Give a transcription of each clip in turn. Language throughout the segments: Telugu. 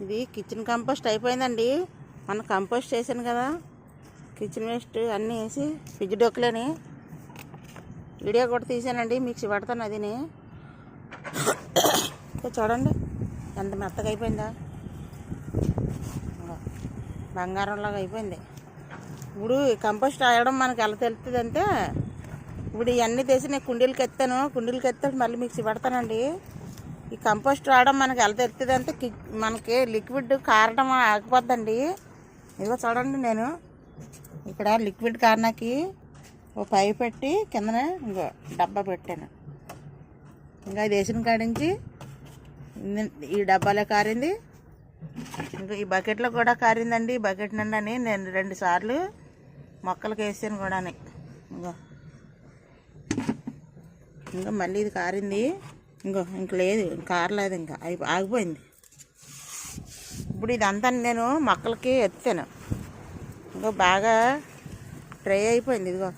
ఇది కిచెన్ కంపోస్ట్ అయిపోయిందండి. మన కంపోస్ట్ చేశాను కదా, కిచెన్ వేస్ట్ అన్నీ వేసి ఫ్రిడ్జ్ డొక్కులని వీడియో కూడా తీసానండి, మిక్సీ పడతాను అదిని. చూడండి ఎంత మెత్తగా అయిపోయిందా, బంగారంలాగా అయిపోయింది. ఇప్పుడు కంపోస్ట్ రాయడం మనకి ఎలా తెలుస్తుంది అంటే, ఇప్పుడు ఇవన్నీ తీసి నేను కుండీలకి ఎత్తాను మళ్ళీ మిక్సీ పడతానండి. ఈ కంపోస్ట్ రావడం మనకి ఎలా తెలుస్తుంది అంటే, మనకి లిక్విడ్ కారడం ఆగిపోద్దండి. ఇదిగో చూడండి, నేను ఇక్కడ లిక్విడ్ కారణకి ఓ పైప్ పెట్టి కిందనే ఇంకో డబ్బా పెట్టాను. ఇంకా ఇది వేసిన కాడించి ఈ డబ్బాలో కారింది, ఇంకా ఈ బకెట్లో కూడా కారిందండి. ఈ బకెట్ నిండని నేను 2 సార్లు మొక్కలకి వేసాను కూడా. ఇంకా మళ్ళీ ఇది కారింది, ఇంక లేదు, కారలేదు, ఇంకా ఆగిపోయింది. ఇప్పుడు ఇదంతా నేను మొక్కలకి ఎత్తాను, బాగా డ్రై అయిపోయింది. ఇదిగో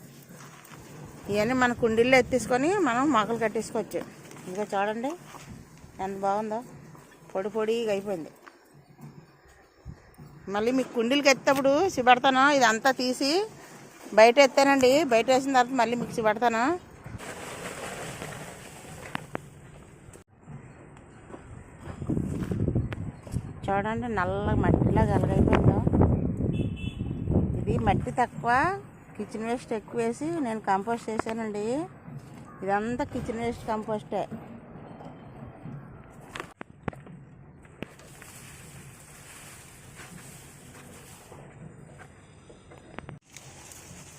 ఇవన్నీ మన కుండీల్లో ఎత్తేసుకొని మనం మొక్కలు కట్టేసుకోవచ్చు. ఇదిగో చూడండి ఎంత బాగుందో, పొడి పొడిగా అయిపోయింది. మళ్ళీ మీకు కుండీలకి ఎత్తేటప్పుడు సిబడతాను, ఇదంతా తీసి బయట ఎత్తానండి. బయట వేసిన తర్వాత మళ్ళీ మిక్సీ పడతాను. చూడండి నల్ల మట్టిలా గలగైపోయిందో. ఇది మట్టి తక్కువ, కిచెన్ వేస్ట్ ఎక్కువ వేసి నేను కంపోస్ట్ చేశానండి. ఇదంతా కిచెన్ వేస్ట్ కంపోస్టే.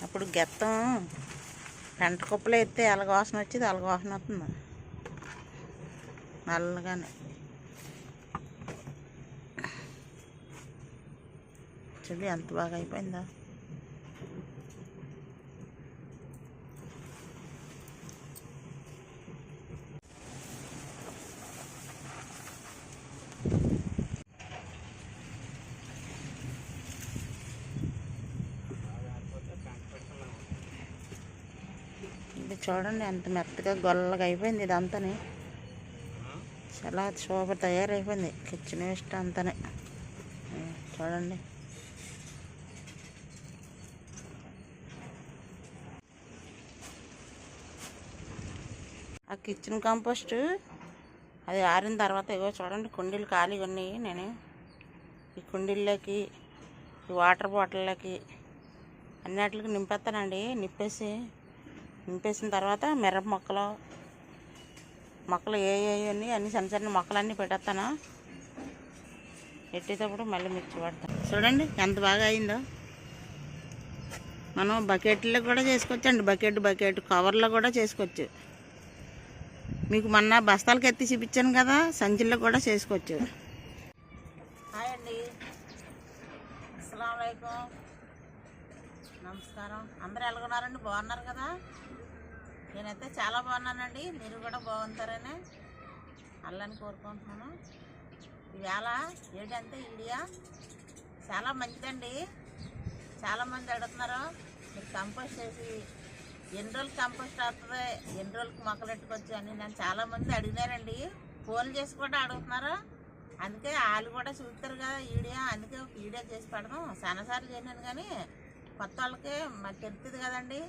అప్పుడు గెత్తం పెంట కుప్పలో ఎత్తే ఎలాగ వాసన వచ్చేది, అలాగ వాసన వస్తుంది నల్లగానే. చూడు ఎంత బాగా అయిపోయిందా. ఇది చూడండి ఎంత మెత్తగా గొల్లగా అయిపోయింది. ఇదంతానే చాలా సూపర్ తయారైపోయింది కిచెన్ వేస్ట్ అంతానే. చూడండి ఆ కిచెన్ కంపోస్ట్ అది ఆరిన తర్వాత ఇగో చూడండి కుండీలు ఖాళీగా ఉన్నాయి. నేను ఈ కుండీల్లోకి, ఈ వాటర్ బాటిల్లోకి అన్నిటికి నింపేస్తానండి. నింపేసిన తర్వాత మిరప మొక్కలు ఏవన్నీ అన్ని చిన్న చిన్న మొక్కలన్నీ పెట్టేస్తాను. పెట్టేటప్పుడు మళ్ళీ మిక్సీ పడతాను. చూడండి ఎంత బాగా అయిందో. మనం బకెట్లో కూడా చేసుకోవచ్చు అండి, బకెట్ కవర్లో కూడా చేసుకోవచ్చు. మీకు మొన్న బస్తాలకు ఎత్తి చూపించాను కదా, సంచుల్లో కూడా చేసుకోవచ్చు. హాయ్ అండి, అస్సలాము అలైకుం, నమస్కారం. అందరూ ఎలాగున్నారండి? బాగున్నారు కదా? నేనైతే చాలా బాగున్నానండి. మీరు కూడా బాగుంటారని అల్లని కోరుకుంటున్నాను. ఈవేళ ఏంటంటే వీడియో చాలా మంచిదండి. చాలామంది అడుగుతున్నారు, మీరు కంపోస్ట్ చేసి ఎన్ని రోజులకి కంపోస్ట్ అవుతుంది, ఎన్ని రోజులకి మొక్కలు పెట్టుకోవచ్చు అని నన్ను చాలామంది అడిగినారండి. ఫోన్లు చేసి కూడా అడుగుతున్నారు. అందుకే వాళ్ళు కూడా చూస్తారు కదా వీడియో, అందుకే ఒక వీడియో చేసి పెడదాం. చాలాసార్లు చేసినాను కానీ కొత్త వాళ్ళకి మరి తెలుస్తుంది కదండి.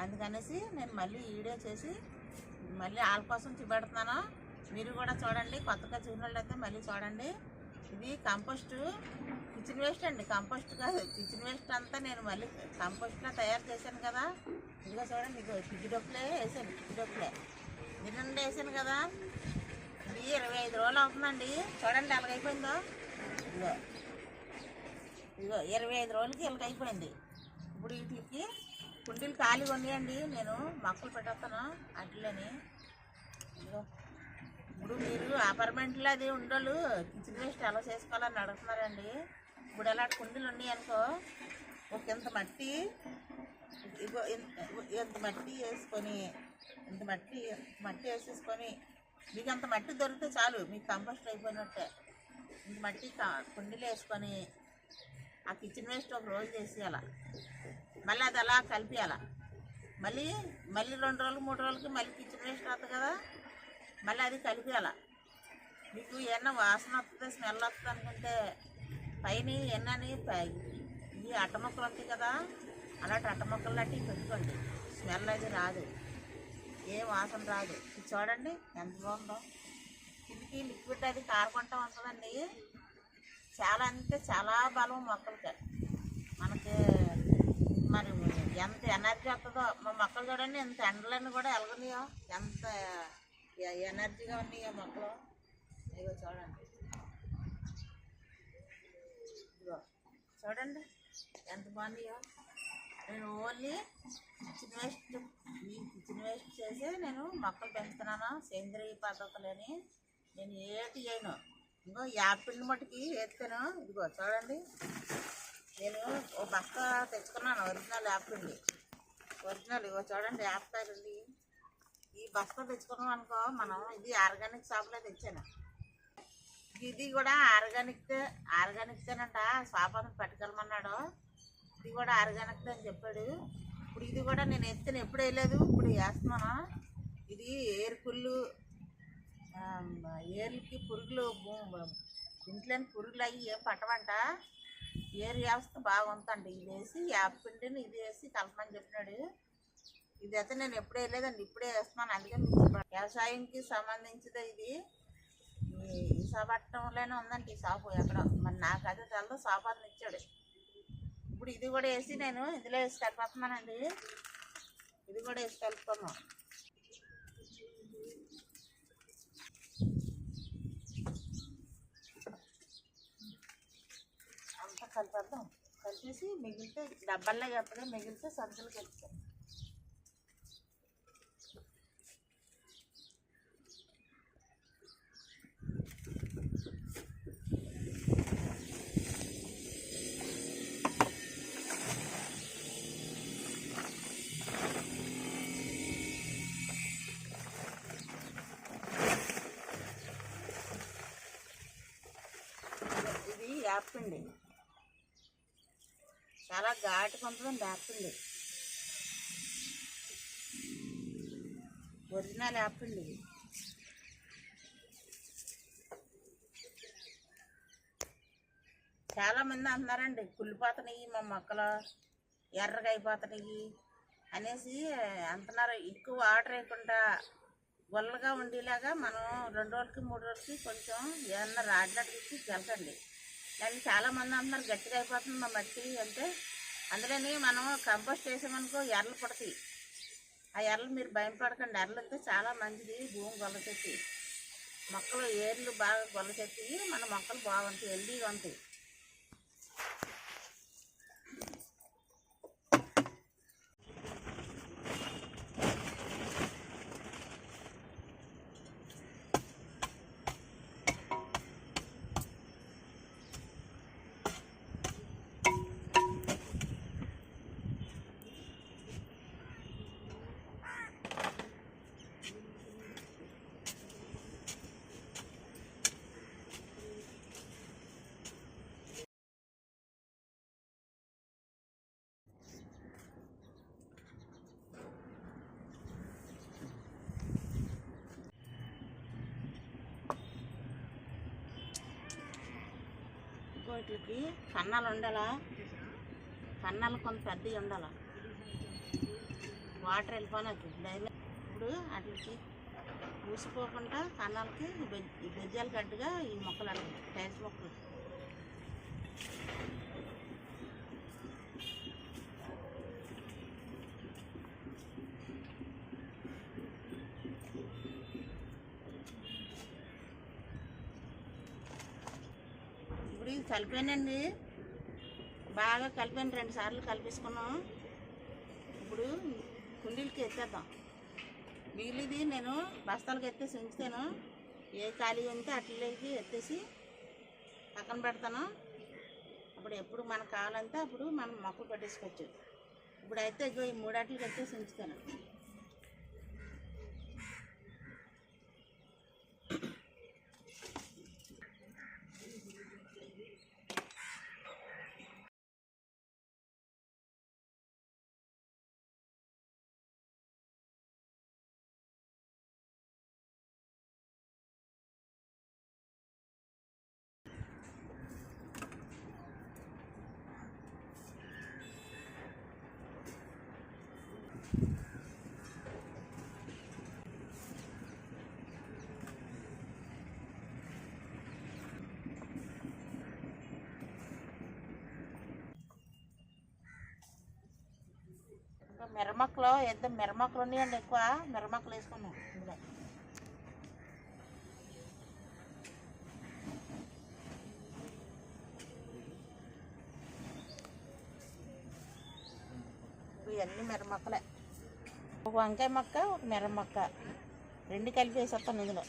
అందుకనేసి నేను మళ్ళీ వీడియో చేసి మళ్ళీ వాళ్ళ కోసం చూపెడుతున్నాను. మీరు కూడా చూడండి, కొత్తగా చూసిన వాళ్ళు అయితే మళ్ళీ చూడండి. ఇది కంపోస్ట్ కిచెన్ వేస్ట్ అండి, కంపోస్ట్ కాదు, కిచెన్ వేస్ట్ అంతా నేను మళ్ళీ కంపోస్ట్లో తయారు చేశాను కదా. ఇదిగో చూడండి, ఇదిగో ఫ్రిడ్జ్ డొక్కులే వేసాను, ఫ్రిడ్జ్ డొక్కులే నిన్న వేసాను కదా. ఇది 25 రోజులు అవుతుందండి. చూడండి ఎలాగైపోయిందో. ఇదిగో 25 రోజులకి ఎలాగైపోయింది. ఇప్పుడు వీటికి కుండీలు ఖాళీగా ఉన్నాయండి, నేను మొక్కలు పెట్టేస్తాను అట్లని. ఇదిగో ఇప్పుడు మీరు అపార్ట్మెంట్లో అది ఉండోళ్ళు కిచెన్ వేస్ట్ ఎలా చేసుకోవాలని అడుగుతున్నారండి. ఇప్పుడు ఎలాంటి కుండీలు ఉన్నాయి అనుకో, ఒక ఇంత మట్టి, ఇగో ఇంత మట్టి వేసుకొని, ఇంత మట్టి వేసేసుకొని, మీకు అంత మట్టి దొరికితే చాలు, మీకు కంపోస్ట్ అయిపోయినట్టే. ఇంత మట్టి కుండీలు వేసుకొని ఆ కిచెన్ వేస్ట్ ఒక రోజు చేసేయాల, మళ్ళీ అది అలా కలిపియాల. మళ్ళీ 2 రోజులు 3 రోజులకి మళ్ళీ కిచెన్ వేస్ట్ అవుతుంది కదా, మళ్ళీ అది కలిపియాల. మీకు ఏమన్నా వాసన వస్తుంది, స్మెల్ వస్తుంది అనుకుంటే పైన ఎన్నని ఇవి అట్ట మొక్కలు ఉంటాయి కదా, అలాంటి అట్ట మొక్కలు లాంటివి పెట్టుకోండి. స్మెల్ అది రాదు, ఏ వాసన రాదు. ఇది చూడండి ఎంత బాగుందో. ఇది లిక్విడ్ అది కారకుంటా ఉంటుందండి. చాలా అంటే చాలా బలం మొక్కలకి. మనకి మరి ఎంత ఎనర్జీ వస్తుందో. మా మొక్కలు చూడండి, ఎంత ఎండలన్నీ కూడా ఎలగనియో, ఎంత ఎనర్జీగా ఉన్నాయో మొక్కలు. ఇదిగో చూడండి, ఇదిగో చూడండి ఎంత బాగున్నాయో. నేను ఓన్లీ కిచెన్ వేస్ట్ చేసి నేను మొక్కలు పెంచుతున్నాను. సేంద్రియ పద్ధతులని నేను ఏటి చేయను. ఇంకో యాపిల్ మట్టుకి వేస్తాను. ఇదిగో చూడండి, నేను ఓ బస్తా తెచ్చుకున్నాను ఒరిజినల్ యాపిల్. ఒరిజినల్ ఇగో చూడండి యాప్కాయలు ఉంది. ఈ బస్తా తెచ్చుకున్నాం అనుకో మనం, ఇది ఆర్గానిక్ షాప్లో తెచ్చాను. ఇది కూడా ఆర్గానిక్తేనంట. స్వాపాన్ని పట్టుకెళ్ళమన్నాడు. ఇది కూడా ఆర్గానిక్ అని చెప్పాడు. ఇప్పుడు ఇది కూడా నేను ఎత్తున ఎప్పుడు వేయలేదు, ఇప్పుడు వేస్తున్నాను. ఇది ఏరుకుళ్ళు, ఏర్లకి పురుగులు, ఇంట్లోని పురుగులు అవి ఏం పట్టమంట. ఏరు వ్యవస్థ బాగుందండి. ఇది వేసి యాపిండిని ఇది వేసి కలపమని చెప్పినాడు. ఇది అయితే నేను ఎప్పుడే వేయలేదండి, ఇప్పుడే వేస్తున్నాను. అందుకని వ్యవసాయంకి సంబంధించింది ఇది. విశాఖపట్నంలోనే ఉందండి ఈ షాపు ఎక్కడ. మరి నాకు అదే తెలదు, షాపు అని ఇచ్చాడు. ఇప్పుడు ఇది కూడా వేసి నేను ఇందులో వేసి కలిపేస్తున్నానండి. ఇది కూడా వేసి కలుపుకున్నాం. అంతా కలిపేద్దాం. కలిపేసి మిగిలితే డబ్బాల్లో ఎత్తగా, మిగిలితే సంచులకు ఎత్తుతాం. ఇది యాపిండి చాలా ఘాటుగా ఉంటుందండి. యాపిండి ఒరిజినల్ యాపిండి ఇది. చాలామంది అంటున్నారండి కుళ్ళిపోతున్నాయి మా మొక్కలు, ఎర్రగా అయిపోతున్నాయి అనేసి అంటున్నారు. ఎక్కువ వాటర్ వేయకుండా గుల్లగా ఉండేలాగా మనం 2 రోజులకి 3 రోజులకి కొంచెం ఏమన్నా రాడినట్టు ఇచ్చి జలకండి. దాన్ని చాలామంది అంటున్నారు గట్టిగా అయిపోతుంది మా మట్టి అంటే. అందులోని మనం కంపోస్ట్ వేసామనుకో ఎర్రలు పడతాయి. ఆ ఎర్రలు మీరు భయపడకండి. ఎర్రలు అయితే చాలా మంచిది. భూమి గొల్లచెత్తి మొక్కలు ఏర్లు బాగా గొల్లచెత్తి మన మొక్కలు బాగుంటాయి, హెల్దీగా ఉంటాయి. వీటికి కన్నాలు ఉండాలా, కన్నాలు కొంత పెద్దవి ఉండాలా, వాటర్ వెళ్ళిపోయినట్టు డైలీ. ఇప్పుడు వాటికి పూసిపోకుండా కన్నాలకి ఈ బెజ్జాలు కట్టుగా ఈ మొక్కలు అంటాయి, టైల్స్ మొక్కలు. ఇప్పుడు ఇది కలిపానండి, బాగా కలిపాను, 2 సార్లు కలిపేసుకున్నాం. ఇప్పుడు కుండీలకి ఎత్తేద్దాం. మిగిలిది నేను బస్తాలకు ఎత్తేసి ఉంచుతాను. ఏ ఖాళీ ఉంటే అట్లకి ఎత్తేసి పక్కన పెడతాను. అప్పుడు ఎప్పుడు మనకు కావాలంటే అప్పుడు మనం మొక్కలు పెట్టేసుకోవచ్చు. ఇప్పుడైతే ఈ 3 అట్లకి ఎత్తేసి ఉంచుతాను. మిరమక్కలు వేద్దాం. మిరమక్కలు ఉన్నాయండి ఎక్కువ, మిరమక్కలు వేసుకున్నాం ఇందులో. ఇవన్నీ మిరమక్కలే. ఒక వంకాయ మొక్క, ఒక మిరమక్క, రెండు కలిపి వేసేస్తాను ఇందులో.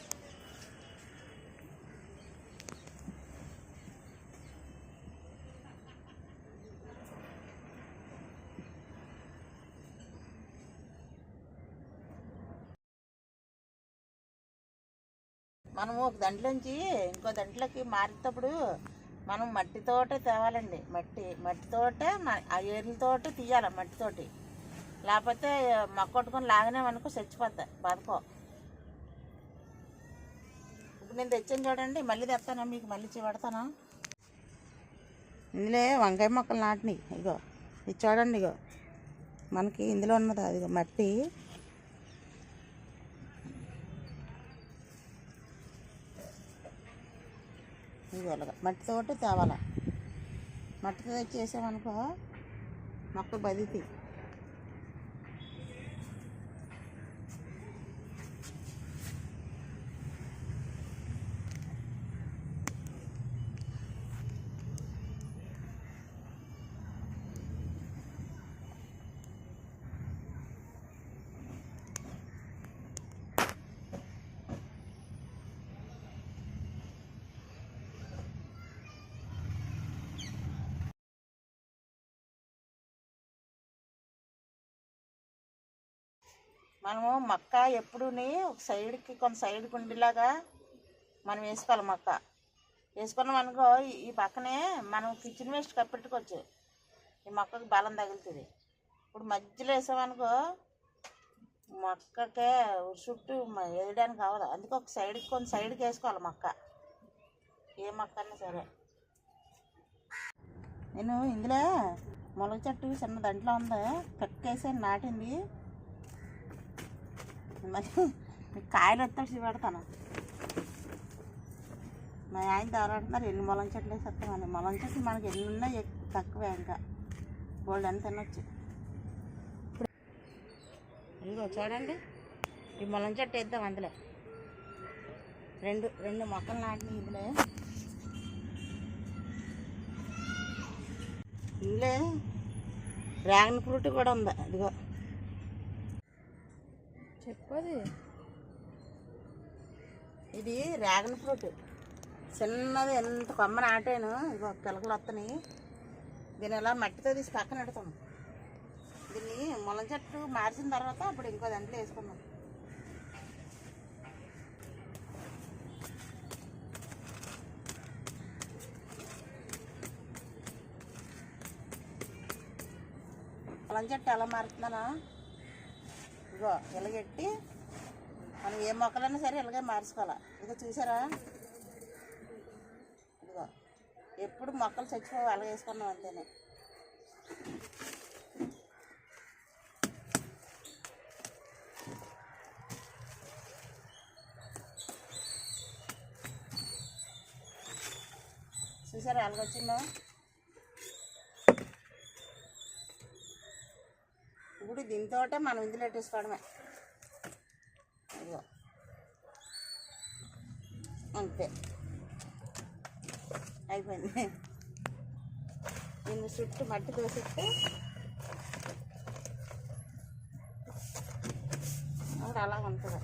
మనము ఒక దాంట్లోంచి ఇంకో దాంట్లోకి మారేటప్పుడు మనం మట్టితోటే తేవాలండి. మట్టితోటే ఆ ఏర్లతోటి తీయాలి, మట్టితోటి. లేకపోతే మొక్క కొట్టుకొని లాగినామనుకో చచ్చిపోద్ది, బతకో. ఇప్పుడు నేను తెచ్చాను చూడండి, మళ్ళీ తెస్తాను, మీకు మళ్ళీ పెడతాను. ఇందులో వంకాయ మొక్కలు నాటినాయి. ఇగో ఇది చూడండి, ఇగో మనకి ఇందులో ఉన్నది అదిగో మట్టి. ఇదిగో అలాగా మట్టితోటి తేవాలా. మట్టితో చేసామనుకో మొక్కలు బతుకుతాయి. మనము మొక్క ఎప్పుడుని ఒక సైడ్కి కొంత సైడ్కి ఉండేలాగా మనం వేసుకోవాలి. మొక్క వేసుకున్నాం అనుకో ఈ పక్కనే మనం కిచెన్ వేస్ట్ కప్పెట్టుకోవచ్చు. ఈ మొక్కకి బలం తగులుతుంది. ఇప్పుడు మధ్యలో వేసామనుకో మొక్కకే చుట్టూ వేయడానికి అవ్వదు. అందుకే ఒక సైడ్కి కొంత సైడ్కి వేసుకోవాలి మొక్క, ఏ మొక్క అన్నా సరే. నేను ఇందులో మొలక చెట్టు చిన్న దాంట్లో ఉంది, కక్కేసాను, నాటింది. మరి కాయలు వస్తే పెడతాను. మా ఆయన తయారంటున్నారు ఎన్ని మొలం చెట్లు వేసేస్తామని. మొలం చెట్లు మనకి ఎన్ని ఉన్నాయి తక్కువే, ఇంకా బోల్డ్ అని తినొచ్చు. ఇదిగో చూడండి, ఈ మొలం చెట్టు వేద్దాం. అందులో రెండు మొక్కలు నాటినాయి. ఇందులో డ్రాగన్ ఫ్రూట్ కూడా ఉంది. ఇదిగో చెప్పది, ఇది డ్రాగన్ ఫ్రూట్ చిన్నది. ఎంత కొమ్మ నాటాను, ఇగో పిలకలు వస్తున్నాయి. దీన్ని ఇలా మట్టితో తీసి పక్కన పెడతాం. దీన్ని మొలం చెట్టు మార్చిన తర్వాత అప్పుడు ఇంకో దాంట్లో వేసుకున్నాం. మొలం చెట్టు ఎలా మారుతున్నానా, ఇగో ఇలాగెట్టి మనం ఏ మొక్కలైనా సరే ఇలాగే మార్చుకోవాలి. ఇదిగో చూసారా, ఇదిగో ఎప్పుడు మొక్కలు చచ్చిపోయి అలాగే వేసుకున్నాం అంతేనే. చూసారా అలాగొచ్చిందో. ఇప్పుడు దీంతో మనం ఇందులో పెట్టేసుకోవడమే. ఇదిగో అంతే, అయిపోయింది. దీన్ని చుట్టూ మట్టి తోసిస్తే అప్పుడు అలా ఉంటుంది.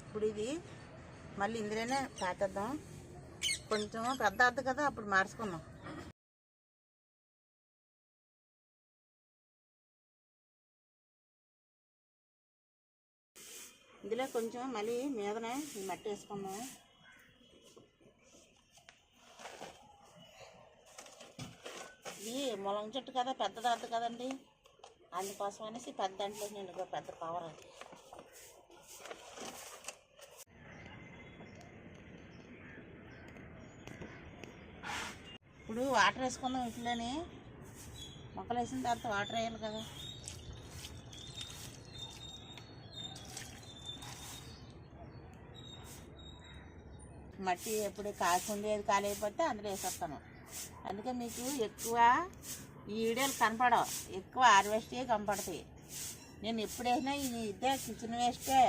ఇప్పుడు ఇది మళ్ళీ ఇందులోనే పాతేద్దాం. కొంచెం పెద్ద అద్దు కదా, అప్పుడు మార్చుకుందాం. ఇందులో కొంచెం మళ్ళీ మీదనే ఈ మట్టి వేసుకుందాం. ఇది మొలం చెట్టు కదా, పెద్దది అద్దు కదండి, అందుకోసం అనేసి పెద్ద దాంట్లో నేను పెద్ద కవర్. ఇప్పుడు వాటర్ వేసుకుందాం. ఇట్లని మొక్కలు వేసిన తర్వాత వాటర్ వేయాలి కదా. మట్టి ఎప్పుడు కాకుండేది కాలేకపోతే అందులో వేసేస్తాను. అందుకే మీకు ఎక్కువ ఈ వీడియోలు కనపడవు, ఎక్కువ హార్వెస్టే కనపడతాయి. నేను ఎప్పుడు వేసినా ఇదే కిచెన్ వేస్టే,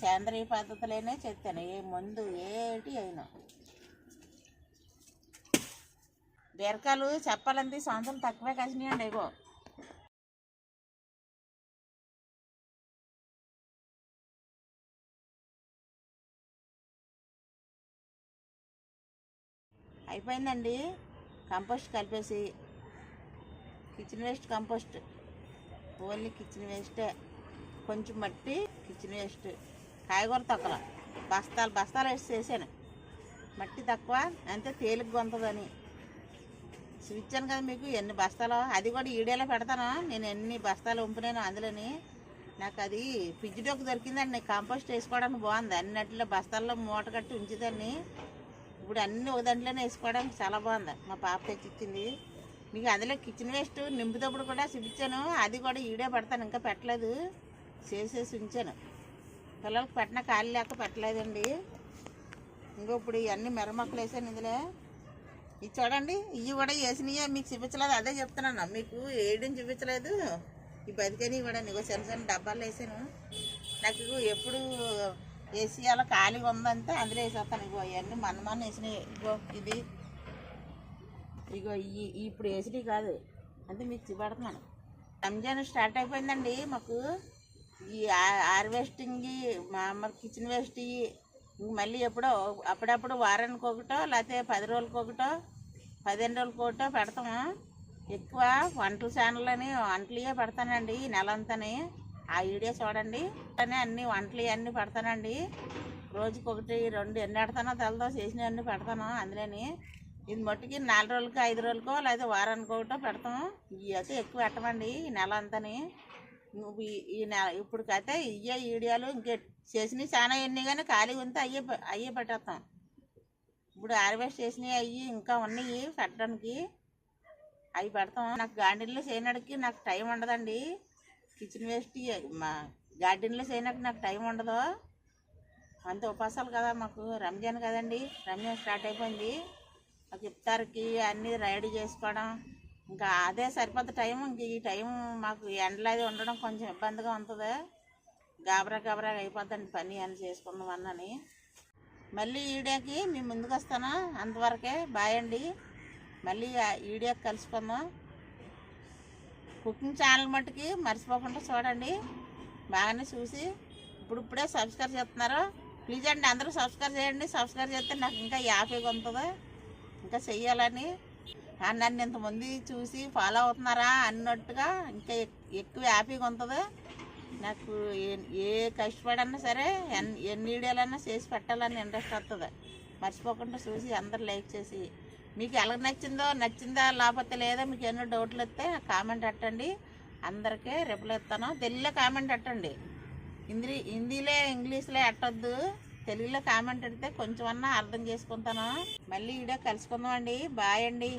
సేంద్రీయ పద్ధతులనే చెప్తాను. ఏ మందు ఏటి అయినా బీరకాయలు చెప్పాలంటే సంవత్సరం తక్కువే కాసినాయండి. ఇగో అయిపోయిందండి. కంపోస్ట్ కలిపేసి kitchen waste compost, only kitchen వేస్టే, కొంచెం మట్టి, కిచెన్ వేస్ట్, కాయగూర తొక్కలు బస్తాలు వేసి చేశాను. మట్టి తక్కువ అంతే తేలిగ్గా ఉంటుందని చూపించాను కదా మీకు ఎన్ని బస్తాలు. అది కూడా ఈడేలో పెడతాను నేను, ఎన్ని బస్తాలు ఉంపినాను అందులోని. నాకు అది పిజ్జిడోకి దొరికిందండి, కంపోస్ట్ వేసుకోవడానికి బాగుంది. అన్నిట్లో బస్తాల్లో మూట కట్టి ఉంచేదాన్ని, ఇప్పుడు అన్నీ ఒక దాంట్లోనే వేసుకోవడానికి చాలా బాగుంది. మా పాప తెచ్చిచ్చింది. మీకు అందులో కిచెన్ వేస్ట్ నింపుతప్పుడు కూడా చూపించాను, అది కూడా ఈడే పెడతాను. ఇంకా పెట్టలేదు, చేసేసి ఉంచాను. పిల్లలకి పెట్టిన ఖాళీ లేక పెట్టలేదండి. ఇంకో ఇప్పుడు ఇవన్నీ మెరమక్కలు వేసాను ఇందులో. ఇది చూడండి, ఇవి కూడా వేసినయే, మీకు చూపించలేదు. అదే చెప్తున్నాను, మీకు వేయడం చూపించలేదు. ఈ బతికని కూడా నీకు చిన్న చిన్న డబ్బాలు వేసాను. నాకు ఎప్పుడు వేసేయాలో ఖాళీగా ఉందంటే అందులో వేసేస్తాను. ఇగో ఇవన్నీ మన వేసినాయి. ఇగో ఇది, ఇగో ఇప్పుడు వేసినవి కాదు అంటే మీకు చూపెడుతున్నాను. రంజాన్ స్టార్ట్ అయిపోయిందండి మాకు. ఈ హార్వెస్టింగ్ మా కిచెన్ వేస్ట్ మళ్ళీ ఎప్పుడో అప్పుడప్పుడు వారానికి ఒకటో, లేకపోతే 10 రోజులకి ఒకటో, 15 రోజులకి ఒకటో పెడతాము. ఎక్కువ వంటల ఛానల్ అని వంటలే పెడతానండి ఈ నెలంతని. ఆ వీడియో చూడండి, అన్ని వంటలు అన్నీ పెడతానండి. రోజుకి 1, 2 ఎన్ని పెడతానో తెలదో, చేసినవన్నీ పెడతాను అందులోని. ఇది మట్టుకి 4 రోజులకో, 5 రోజులకో, లేదా వారానికి ఒకటో పెడతాము. ఇవి అయితే ఎక్కువ పెట్టమండి ఈ నెల అంతని. ఈ నెల ఇప్పటికైతే ఇవే వీడియోలు. ఇంకే చేసినవి చాలా ఎన్ని కానీ ఖాళీగా ఉంటే అయ్యే పెట్టేస్తాం. ఇప్పుడు హార్వెస్ట్ చేసినవి అవి ఇంకా ఉన్నాయి పెట్టడానికి, అవి పెడతాం. నాకు గార్డెన్లో చేయడానికి నాకు టైం ఉండదండి. కిచెన్ వేస్ట్ మా గార్డెన్లో చేయడానికి నాకు టైం ఉండదు. అంత ఉపాసాలు కదా మాకు, రంజాన్ కదండి. రంజాన్ స్టార్ట్ అయిపోయింది. మాకు ఇఫ్తార్కి అన్నీ రెడీ చేసుకోవడం, ఇంకా అదే సరిపోద్ది టైం. ఇంక ఈ టైం మాకు ఎండలో అది ఉండడం కొంచెం ఇబ్బందిగా ఉంటుంది. గాబరా అయిపోద్దండి పని అని చేసుకుందాం అన్నని. మళ్ళీ వీడియోకి మీ ముందుకు వస్తాను. అంతవరకే బాయ్ అండి. మళ్ళీ వీడియోకి కలుసుకుందాం. కుకింగ్ ఛానల్ మట్టుకి మర్చిపోకుండా చూడండి. బాగానే చూసి ఇప్పుడే సబ్స్క్రైబ్ చేస్తున్నారు. ప్లీజ్ అండి అందరూ సబ్స్క్రైబ్ చేయండి. సబ్స్క్రైబ్ చేస్తే నాకు ఇంకా హ్యాపీగా ఉంటుంది, ఇంకా చెయ్యాలని. నన్ను ఇంతమంది చూసి ఫాలో అవుతున్నారా అన్నట్టుగా ఇంకా ఎక్కువ హ్యాపీగా ఉంటుంది నాకు. ఏ కష్టపడన్నా సరే, ఎన్ని వీడియోలన్నా చేసి పెట్టాలని ఇంట్రెస్ట్ వస్తుంది. మర్చిపోకుండా చూసి అందరు లైక్ చేసి, మీకు ఎలా నచ్చిందా లేకపోతే లేదా, మీకు ఎన్నో డౌట్లు వస్తే కామెంట్ పెట్టండి. అందరికీ రిప్లై ఇస్తాను. తెలుగులో కామెంట్ పెట్టండి, హిందీలో ఇంగ్లీష్లో ఎట్టొద్దు. తెలుగులో కామెంట్ పెడితే కొంచెమన్నా అర్థం చేసుకుంటాను. మళ్ళీ వీడియో కలుసుకుందాం అండి. బాయ్ అండి.